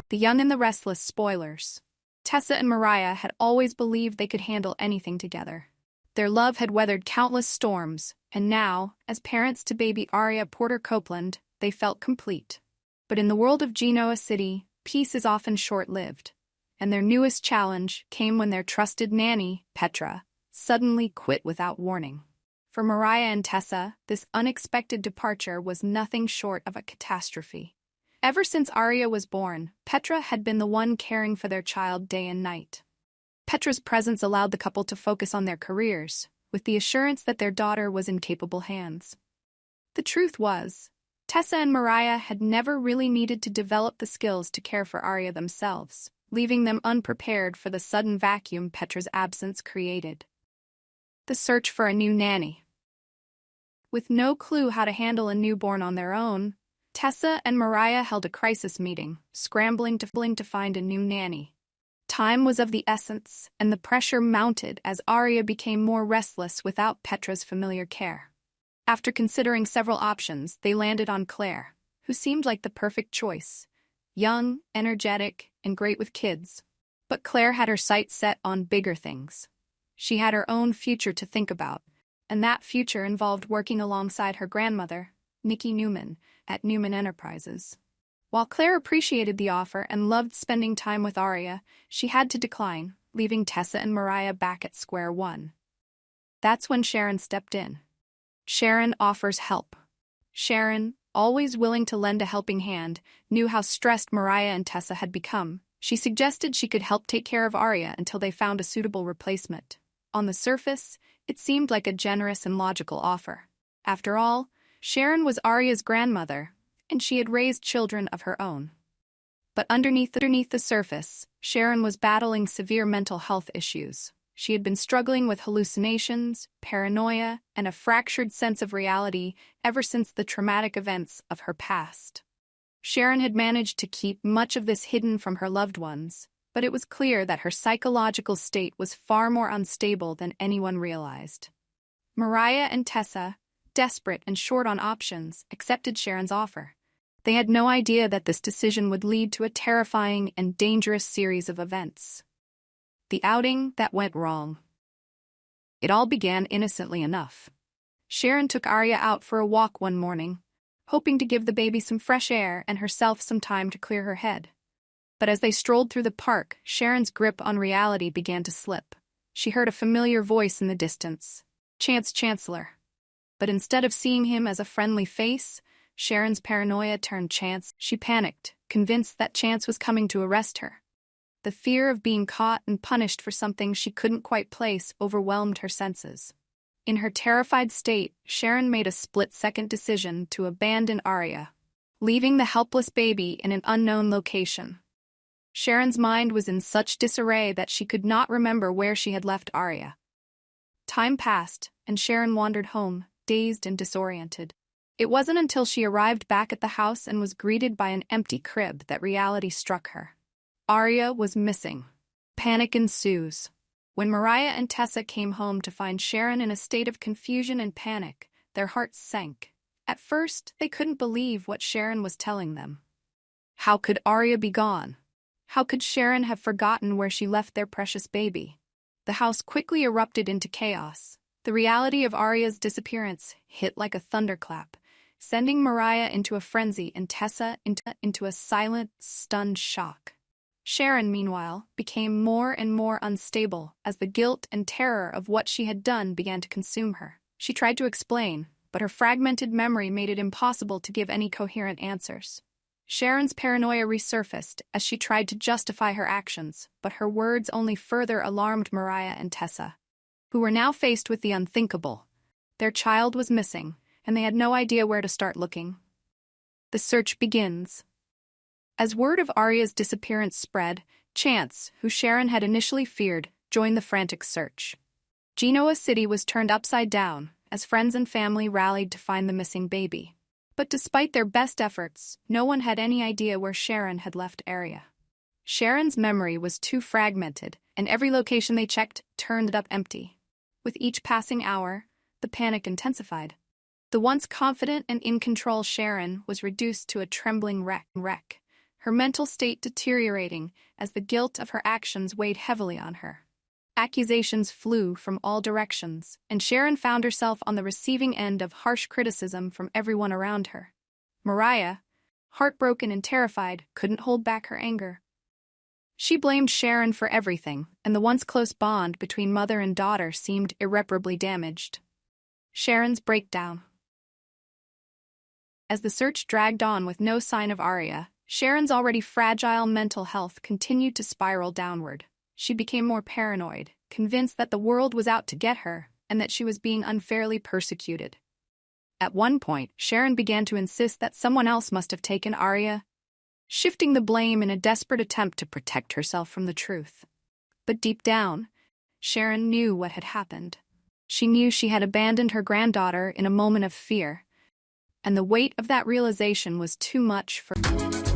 The Young and the Restless spoilers. Tessa and Mariah had always believed they could handle anything together. Their love had weathered countless storms, and now, as parents to baby Aria Porter Copeland, they felt complete. But in the world of Genoa City, peace is often short-lived, and their newest challenge came when their trusted nanny, Petra, suddenly quit without warning. For Mariah and Tessa, this unexpected departure was nothing short of a catastrophe. Ever since Aria was born, Petra had been the one caring for their child day and night. Petra's presence allowed the couple to focus on their careers, with the assurance that their daughter was in capable hands. The truth was, Tessa and Mariah had never really needed to develop the skills to care for Aria themselves, leaving them unprepared for the sudden vacuum Petra's absence created. The search for a new nanny. With no clue how to handle a newborn on their own, Tessa and Mariah held a crisis meeting, scrambling to find a new nanny. Time was of the essence, and the pressure mounted as Aria became more restless without Petra's familiar care. After considering several options, they landed on Claire, who seemed like the perfect choice. Young, energetic, and great with kids. But Claire had her sights set on bigger things. She had her own future to think about, and that future involved working alongside her grandmother, Nikki Newman, at Newman Enterprises. While Claire appreciated the offer and loved spending time with Aria, she had to decline, leaving Tessa and Mariah back at square one. That's when Sharon stepped in. Sharon offers help. Sharon, always willing to lend a helping hand, knew how stressed Mariah and Tessa had become. She suggested she could help take care of Aria until they found a suitable replacement. On the surface, it seemed like a generous and logical offer. After all, Sharon was Aria's grandmother, and she had raised children of her own. But underneath the surface, Sharon was battling severe mental health issues. She had been struggling with hallucinations, paranoia, and a fractured sense of reality ever since the traumatic events of her past. Sharon had managed to keep much of this hidden from her loved ones, but it was clear that her psychological state was far more unstable than anyone realized. Mariah and Tessa, desperate and short on options, accepted Sharon's offer. They had no idea that this decision would lead to a terrifying and dangerous series of events. The outing that went wrong. It all began innocently enough. Sharon took Aria out for a walk one morning, hoping to give the baby some fresh air and herself some time to clear her head. But as they strolled through the park, Sharon's grip on reality began to slip. She heard a familiar voice in the distance, Chance Chancellor. But instead of seeing him as a friendly face, Sharon's paranoia turned Chance. She panicked, convinced that Chance was coming to arrest her. The fear of being caught and punished for something she couldn't quite place overwhelmed her senses. In her terrified state, Sharon made a split-second decision to abandon Aria, leaving the helpless baby in an unknown location. Sharon's mind was in such disarray that she could not remember where she had left Aria. Time passed, and Sharon wandered home, dazed and disoriented. It wasn't until she arrived back at the house and was greeted by an empty crib that reality struck her. Aria was missing. Panic ensues. When Mariah and Tessa came home to find Sharon in a state of confusion and panic, their hearts sank. At first, they couldn't believe what Sharon was telling them. How could Aria be gone? How could Sharon have forgotten where she left their precious baby? The house quickly erupted into chaos. The reality of Aria's disappearance hit like a thunderclap, sending Mariah into a frenzy and Tessa into a silent, stunned shock. Sharon, meanwhile, became more and more unstable as the guilt and terror of what she had done began to consume her. She tried to explain, but her fragmented memory made it impossible to give any coherent answers. Sharon's paranoia resurfaced as she tried to justify her actions, but her words only further alarmed Mariah and Tessa, who were now faced with the unthinkable. Their child was missing, and they had no idea where to start looking. The search begins. As word of Aria's disappearance spread, Chance, who Sharon had initially feared, joined the frantic search. Genoa City was turned upside down as friends and family rallied to find the missing baby. But despite their best efforts, no one had any idea where Sharon had left Aria. Sharon's memory was too fragmented, and every location they checked turned up empty. With each passing hour, the panic intensified. The once confident and in control Sharon was reduced to a trembling wreck. her mental state deteriorating as the guilt of her actions weighed heavily on her. Accusations flew from all directions, and Sharon found herself on the receiving end of harsh criticism from everyone around her. Mariah, heartbroken and terrified, couldn't hold back her anger. She blamed Sharon for everything, and the once close bond between mother and daughter seemed irreparably damaged. Sharon's breakdown. As the search dragged on with no sign of Aria, Sharon's already fragile mental health continued to spiral downward. She became more paranoid, convinced that the world was out to get her and that she was being unfairly persecuted. At one point, Sharon began to insist that someone else must have taken Aria, shifting the blame in a desperate attempt to protect herself from the truth. But deep down, Sharon knew what had happened. She knew she had abandoned her granddaughter in a moment of fear, and the weight of that realization was too much for her.